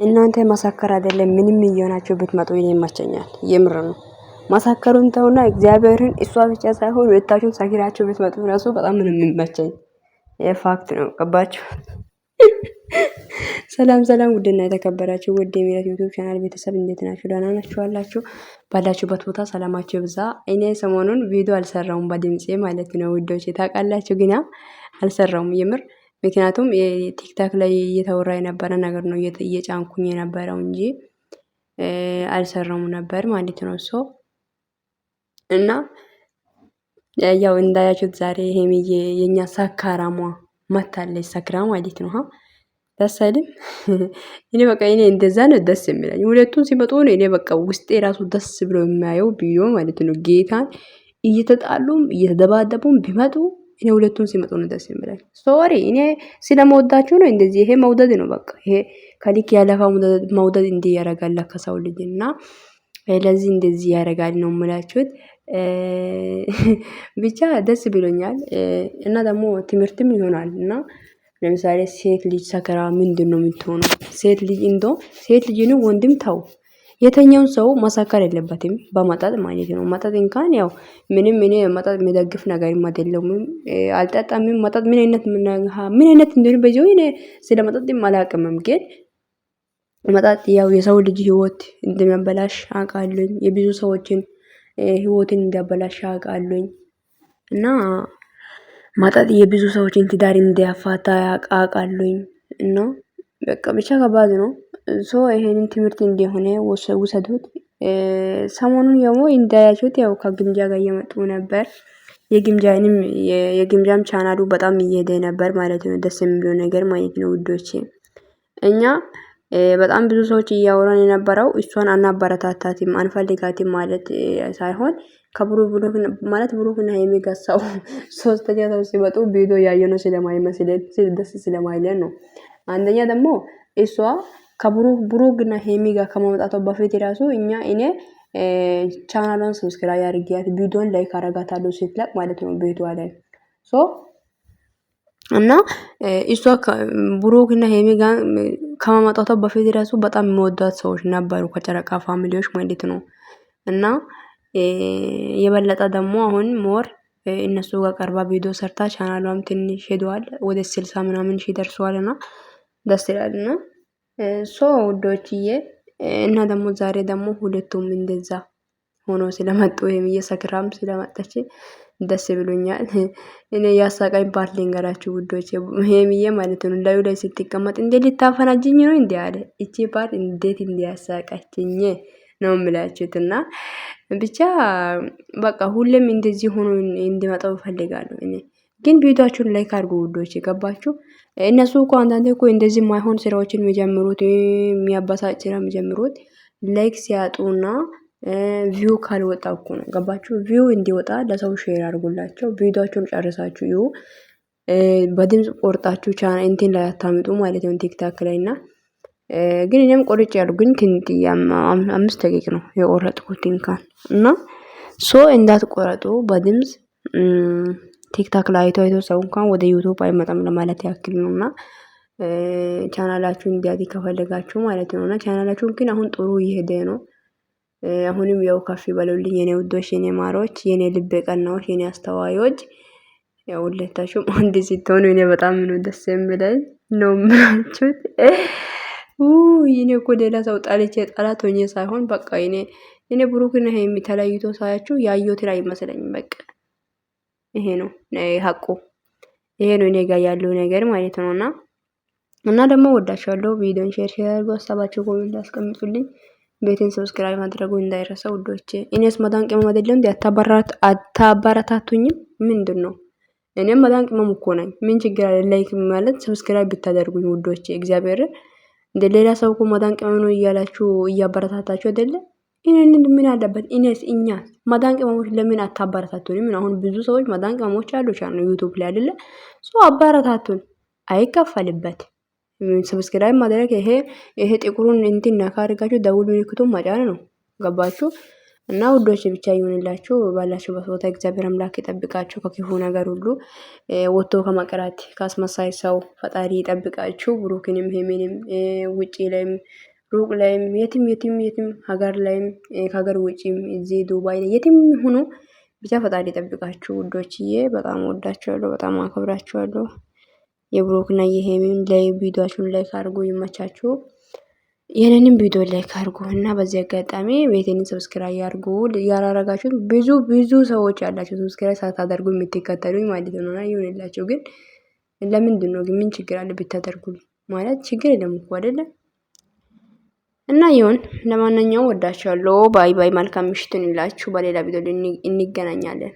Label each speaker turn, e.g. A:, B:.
A: እናንተ ማሳከር አይደለም ምንም እየሆናችሁ ብትመጡ ይመቸኛል። የምር ነው። ማሳከሩን ተውና እግዚአብሔርን እሷ ብቻ ሳይሆን ሁለታችሁም ሰኪራችሁ ብትመጡ ራሱ በጣም ምንም የሚመቸኝ የፋክት ነው። ገባችሁ? ሰላም ሰላም፣ ውድና የተከበራችሁ ውድ የሚለት ዩቲዩብ ቻናል ቤተሰብ እንዴት ናችሁ? ደህና ናችሁ አላችሁ? ባላችሁበት ቦታ ሰላማችሁ ይብዛ። እኔ ሰሞኑን ቪዲዮ አልሰራውም በድምጼ ማለት ነው ውዶች፣ ታውቃላችሁ። ግን አልሰራውም የምር ምክንያቱም ቲክታክ ላይ እየተወራ የነበረ ነገር ነው እየጫንኩኝ የነበረው እንጂ አልሰራውም ነበር ማለት ነው። እና ያው እንዳያችሁት ዛሬ ሄሚዬ የኛ ሰካራሟ መታለች፣ ሰክራ ማለት ነው። ደስ አይልም? እኔ በቃ እኔ እንደዛ ነው ደስ የሚለኝ። ሁለቱን ሲመጡ ነው እኔ በቃ ውስጤ ራሱ ደስ ብሎ የማየው ቪዲዮ ማለት ነው። ጌታን እየተጣሉም እየተደባደቡም ቢመጡ እኔ ሁለቱን ሲመጡ ነው ደስ የሚለኝ። ሶሪ እኔ ስለመወዳችሁ ነው እንደዚህ። ይሄ መውደድ ነው በቃ። ይሄ ከልክ ያለፈ መውደድ እንዲህ ያደርጋል ከሰው ልጅ እና ለዚህ እንደዚህ ያደርጋል ነው የምላችሁት። ብቻ ደስ ብሎኛል እና ደግሞ ትምህርትም ይሆናል እና ለምሳሌ ሴት ልጅ ሰከራ ምንድነው የምትሆነው? ሴት ልጅ ሴት ልጅ ነው ወንድም ተው የተኛውን ሰው ማሳከር የለበትም በመጠጥ ማለት ነው። መጠጥ እንኳን ያው ምንም እኔ መጠጥ የሚደግፍ ነገር አይደለም። አልጠጣም። መጠጥ ምን አይነት እንደሆነ በዚሁ እኔ ስለ መጠጥም አላውቅምም። ግን መጠጥ ያው የሰው ልጅ ህይወት እንደሚያበላሽ አውቃለሁኝ። የብዙ ሰዎችን ህይወትን እንዲያበላሽ አውቃለሁኝ። እና መጠጥ የብዙ ሰዎችን ትዳር እንዲያፋታ አውቃለሁኝ። እና በቃ ብቻ ከባድ ነው። ይሄንን ትምህርት እንደሆነ ውሰዱት። ሰሞኑን ደግሞ እንዳያችሁት ያው ከግምጃ ጋር እየመጡ ነበር። የግምጃም ቻናሉ በጣም እየሄደ ነበር ማለት ነው። ደስ የሚለው ነገር ማለት ነው ውዶቼ። እኛ በጣም ብዙ ሰዎች እያወራን የነበረው እሷን አናበረታታትም አንፈልጋትም ማለት ሳይሆን ከብሩክ ማለት ብሩክና የሚገሳው ሶስተኛ ሰው ሲመጡ ቪዲዮ ያየነው ስለማይመስል ደስ ስለማይለን ነው። አንደኛ ደግሞ እሷ ከብሩክና ሄሚ ጋር ከመምጣቷ በፊት ራሱ እኔ ቻናሏን ሰብስክራይብ አድርጊያት ቪዲዮን ላይክ አረጋታለሁ ስትለቅ ማለት ነው ቤቷ ላይ እና እሷ ብሩክና ሄሚ ጋር ከመምጣቷ በፊት ራሱ በጣም የሚወዷት ሰዎች ነበሩ ከጨረቃ ፋሚሊዎች ማለት ነው። እና የበለጠ ደግሞ አሁን ሞር እነሱ ጋር ቀርባ ቪዲዮ ሰርታ ቻናሏም ትንሽ ሄዷል ወደ 60 ምናምን ሺህ ደርሷልና ደስ ይላልና ውዶችዬ። እና ደግሞ ዛሬ ደግሞ ሁለቱም እንደዛ ሆኖ ስለመጡ ሰክራም ስለመጣች ደስ ብሎኛል። እኔ ያሳቀኝ ፓርት ልንገራችሁ ውዶች። ሄሚዬ ማለት ነው ላዩ ላይ ስትቀመጥ እንዴት ልታፈናጅኝ ነው እንዴ አለ። እቺ ፓርት እንዴት እንዲያሳቀችኝ ነው የምላችሁትና ብቻ በቃ ሁሌም እንደዚህ ሆኖ እንዲመጣው እፈልጋለሁ። እኔ ግን ቪዲዮአችሁን ላይክ አድርጉ ውዶች። የገባችሁ እነሱ እኮ አንዳንዴ እኮ እንደዚህ የማይሆን ስራዎችን የሚጀምሩት የሚያበሳጭ ስራ የሚጀምሩት ላይክ ሲያጡና ቪው ካልወጣ እኮ ነው። ገባችሁ? ቪው እንዲወጣ ለሰው ሼር አድርጉላቸው። ቪዲዮአችሁን ጨርሳችሁ ይሁ በድምጽ ቆርጣችሁ ቻናል እንትን ላይ አታምጡ ማለት ነው ቲክታክ ላይ እና ግን እኔም ቆርጬ ያሉ ግን 5 ደቂቃ ነው የቆረጥኩት እንኳን እና እንዳትቆረጡ በድምጽ ቲክታክ ላይ አይቶ ሰው እንኳን ወደ ዩቲዩብ አይመጣም ለማለት ያክል ነውና ቻናላችሁን እንዲያድግ ከፈለጋችሁ ማለት ነውና ቻናላችሁን ግን አሁን ጥሩ እየሄደ ነው። አሁንም ያው ከፍ ይበሉልኝ የኔ ውዶች፣ የኔ ማሮች፣ የኔ ልብ ቀናዎች፣ የኔ አስተዋዮች። ያው ሁለታችሁም አንድ ስትሆኑ እኔ በጣም ነው ደስ የሚለኝ ነው የምላችሁት። እኔ እኮ ሌላ ሰው ጣልቼ ጠላት ሆኜ ሳይሆን በቃ እኔ ብሩክና ሄሚ ተለያይቶ ሳያችሁ ያየሁት ላይ አይመስለኝም። በቃ ይሄ ነው ሀቁ፣ ይሄ ነው እኔ ጋር ያለው ነገር ማለት ነውና ደግሞ ወዳችኋለሁ። ቪዲዮን ሼር አድርጉ፣ ሀሳባችሁ ኮሜንት አስቀምጡልኝ። ቤቴን ሰብስክራይብ ማድረጉ እንዳይረሳ ውዶቼ። እኔስ መዳን ቅመም አይደለም እንዴ? አታበረታቱኝም? ምንድነው? እኔም መዳን ቅመም እኮ ነኝ። ምን ችግር አለ? ላይክ ማለት ሰብስክራይብ ብታደርጉኝ ውዶቼ። እግዚአብሔር እንደ ሌላ ሰው እኮ መዳን ቅመም ነው እያላችሁ እያበረታታችሁ አይደለ? ምን አለበት? እኛ መዳን ቅመሞች ለምን አታበረታቱንም? አሁን ብዙ ሰዎች መዳን ቅመሞች አሉ ቻናል ዩቲዩብ ላይ አይደለ? አበረታቱን፣ አይከፈልበት። ሰብስክራይብ ማድረግ ይሄ ጥቁሩን እንትን ነካ አድርጋችሁ ደውል ምልክቱን መጫን ነው። ገባችሁ? እና ውዶች ብቻ ይሁንላችሁ። ባላችሁበት ቦታ እግዚአብሔር አምላክ ይጠብቃችሁ ከክፉ ነገር ሁሉ፣ ወጥቶ ከመቅረት ካስመሳይ ሰው ፈጣሪ ይጠብቃችሁ። ብሩክንም ሄሜንም ውጪ ላይም ሩቅ ላይም የትም ሀገር ላይም ከሀገር ውጪም እዚህ ዱባይ ላይ የትም ሁኑ ብቻ ፈጣሪ ይጠብቃችሁ ውዶችዬ። በጣም ወዳችኋለሁ፣ በጣም አከብራችኋለሁ። የብሩክና የሄሚን ላይ ቪዲዮአችሁን ላይክ አድርጉ፣ ይመቻችሁ። የኔንም ቪዲዮ ላይክ አድርጉ እና በዚህ አጋጣሚ ቤቴን ሰብስክራይብ ያድርጉ። ያላረጋችሁት ብዙ ሰዎች ያላችሁ ሰብስክራይብ ሳታደርጉ የምትከተሉኝ ማለት ነው። እና ይሁንላችሁ። ግን ለምንድን ነው ግን ምን ችግር አለ ብታደርጉልኝ? ማለት ችግር የለም እኮ አይደለ? እና ይሁን። ለማንኛውም ወዳችኋለሁ። ባይ ባይ። መልካም ምሽትን ይላችሁ። በሌላ ቪዲዮ እንገናኛለን።